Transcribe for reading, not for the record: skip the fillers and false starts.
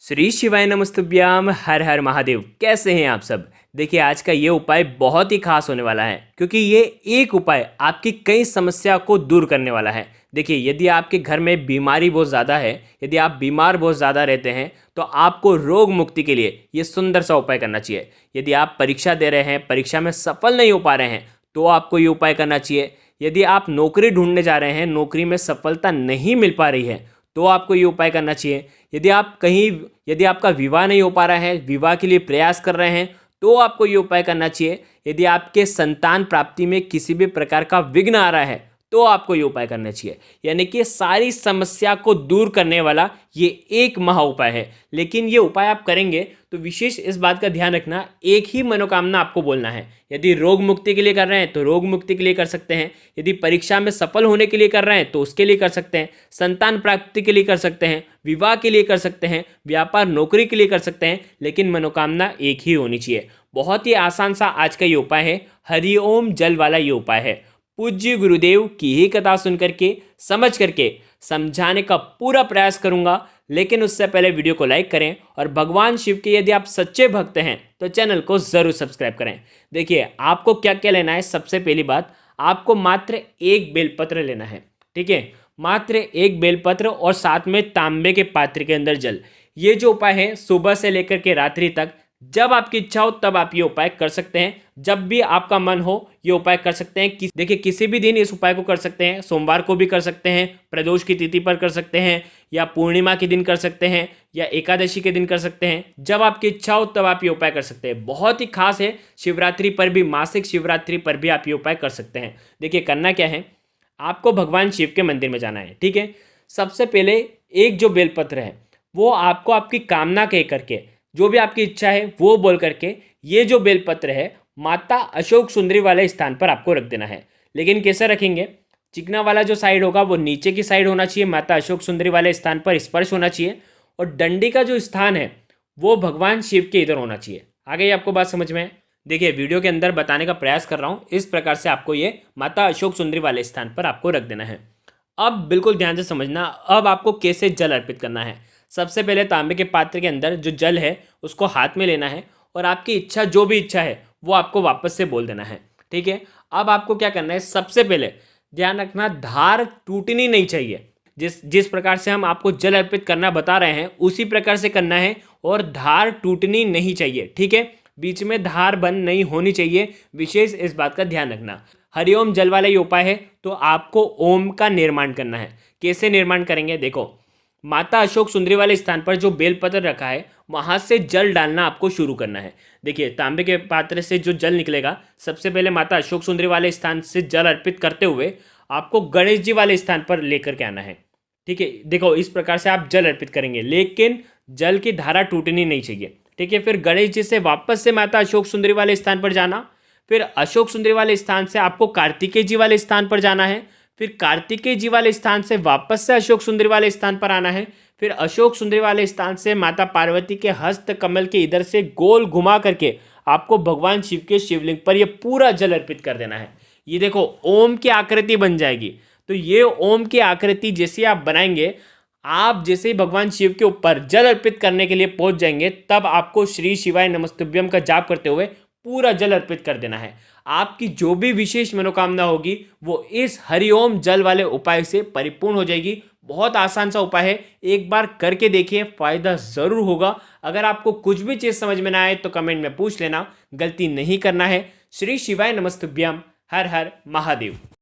श्री शिवाय नमस्तुभ्याम। हर हर महादेव। कैसे हैं आप सब। देखिए आज का ये उपाय बहुत ही खास होने वाला है क्योंकि ये एक उपाय आपकी कई समस्या को दूर करने वाला है। देखिए यदि आपके घर में बीमारी बहुत ज़्यादा है, यदि आप बीमार बहुत ज़्यादा रहते हैं तो आपको रोग मुक्ति के लिए ये सुंदर सा उपाय करना चाहिए। यदि आप परीक्षा दे रहे हैं, परीक्षा में सफल नहीं हो पा रहे हैं तो आपको ये उपाय करना चाहिए। यदि आप नौकरी ढूंढने जा रहे हैं, नौकरी में सफलता नहीं मिल पा रही है तो आपको ये उपाय करना चाहिए। यदि आपका विवाह नहीं हो पा रहा है, विवाह के लिए प्रयास कर रहे हैं तो आपको ये उपाय करना चाहिए। यदि आपके संतान प्राप्ति में किसी भी प्रकार का विघ्न आ रहा है तो आपको ये उपाय करना चाहिए। यानी कि सारी समस्या को दूर करने वाला ये एक महा उपाय है। लेकिन ये उपाय आप करेंगे तो विशेष इस बात का ध्यान रखना, एक ही मनोकामना आपको बोलना है। यदि रोग मुक्ति के लिए कर रहे हैं तो रोग मुक्ति के लिए कर सकते हैं, यदि परीक्षा में सफल होने के लिए कर रहे हैं तो उसके लिए कर सकते हैं, संतान प्राप्ति के लिए कर सकते हैं, विवाह के लिए कर सकते हैं, व्यापार नौकरी के लिए कर सकते हैं, लेकिन मनोकामना एक ही होनी चाहिए। बहुत ही आसान सा आज का ये उपाय है। हरिओम जल वाला ये उपाय है। पूज्य गुरुदेव की ही कथा सुन करके समझ करके समझाने का पूरा प्रयास करूंगा, लेकिन उससे पहले वीडियो को लाइक करें और भगवान शिव के यदि आप सच्चे भक्त हैं तो चैनल को ज़रूर सब्सक्राइब करें। देखिए आपको क्या क्या लेना है। सबसे पहली बात, आपको मात्र एक बेलपत्र लेना है। ठीक है, मात्र एक बेलपत्र और साथ में तांबे के पात्र के अंदर जल। ये जो उपाय है सुबह से लेकर के रात्रि तक, जब आपकी इच्छा हो तब आप ये उपाय कर सकते हैं। जब भी आपका मन हो ये उपाय कर सकते हैं। देखिए किसी भी दिन इस उपाय को कर सकते हैं। सोमवार को भी कर सकते हैं, प्रदोष की तिथि पर कर सकते हैं, या पूर्णिमा के दिन कर सकते हैं, या एकादशी के दिन कर सकते हैं। जब आपकी इच्छा हो तब आप ये उपाय कर सकते हैं। बहुत ही खास है। शिवरात्रि पर भी, मासिक शिवरात्रि पर भी आप ये उपाय कर सकते हैं। देखिए करना क्या है, आपको भगवान शिव के मंदिर में जाना है। ठीक है, सबसे पहले एक जो बेलपत्र है वो आपको आपकी कामना कह करके, जो भी आपकी इच्छा है वो बोल करके, ये जो बेलपत्र है माता अशोक सुंदरी वाले स्थान पर आपको रख देना है। लेकिन कैसे रखेंगे, चिकना वाला जो साइड होगा वो नीचे की साइड होना चाहिए, माता अशोक सुंदरी वाले स्थान पर स्पर्श होना चाहिए, और डंडी का जो स्थान है वो भगवान शिव के इधर होना चाहिए। आ गई आपको बात समझ में। देखिए वीडियो के अंदर बताने का प्रयास कर रहा हूँ, इस प्रकार से आपको ये माता अशोक सुंदरी वाले स्थान पर आपको रख देना है। अब बिल्कुल ध्यान से समझना, अब आपको कैसे जल अर्पित करना है। सबसे पहले तांबे के पात्र के अंदर जो जल है उसको हाथ में लेना है और आपकी इच्छा, जो भी इच्छा है वो आपको वापस से बोल देना है। ठीक है, अब आपको क्या करना है, सबसे पहले ध्यान रखना धार टूटनी नहीं चाहिए। जिस प्रकार से हम आपको जल अर्पित करना बता रहे हैं उसी प्रकार से करना है, और धार टूटनी नहीं चाहिए। ठीक है, बीच में धार बंद नहीं होनी चाहिए। विशेष इस बात का ध्यान रखना। हरिओम जल वाला ये उपाय है तो आपको ओम का निर्माण करना है। कैसे निर्माण करेंगे, देखो माता अशोक सुंदरी वाले स्थान पर जो बेलपत्र रखा है वहां से जल डालना आपको शुरू करना है। देखिए तांबे के पात्र से जो जल निकलेगा, सबसे पहले माता अशोक सुंदरी वाले स्थान से जल अर्पित करते हुए आपको गणेश जी वाले स्थान पर लेकर के आना है। ठीक है, देखो इस प्रकार से आप जल अर्पित करेंगे, लेकिन जल की धारा टूटनी नहीं चाहिए। ठीक है, फिर गणेश जी से वापस से माता अशोक सुंदरी वाले स्थान पर जाना, फिर अशोक सुंदरी वाले स्थान से आपको कार्तिकेय जी वाले स्थान पर जाना है, फिर कार्तिकेय जी वाले स्थान से वापस से अशोक सुंदरी वाले स्थान पर आना है, फिर अशोक सुंदरी वाले स्थान से माता पार्वती के हस्त कमल के इधर से गोल घुमा करके आपको भगवान शिव के शिवलिंग पर ये पूरा जल अर्पित कर देना है। ये देखो ओम की आकृति बन जाएगी। तो ये ओम की आकृति जैसे आप बनाएंगे, आप जैसे ही भगवान शिव के ऊपर जल अर्पित करने के लिए पहुंच जाएंगे, तब आपको श्री शिवाय नमस्तुभ्यम का जाप करते हुए पूरा जल अर्पित कर देना है। आपकी जो भी विशेष मनोकामना होगी वो इस हरिओम जल वाले उपाय से परिपूर्ण हो जाएगी। बहुत आसान सा उपाय है, एक बार करके देखिए, फायदा जरूर होगा। अगर आपको कुछ भी चीज समझ में ना आए तो कमेंट में पूछ लेना, गलती नहीं करना है। श्री शिवाय नमस्तुभ्यम। हर हर महादेव।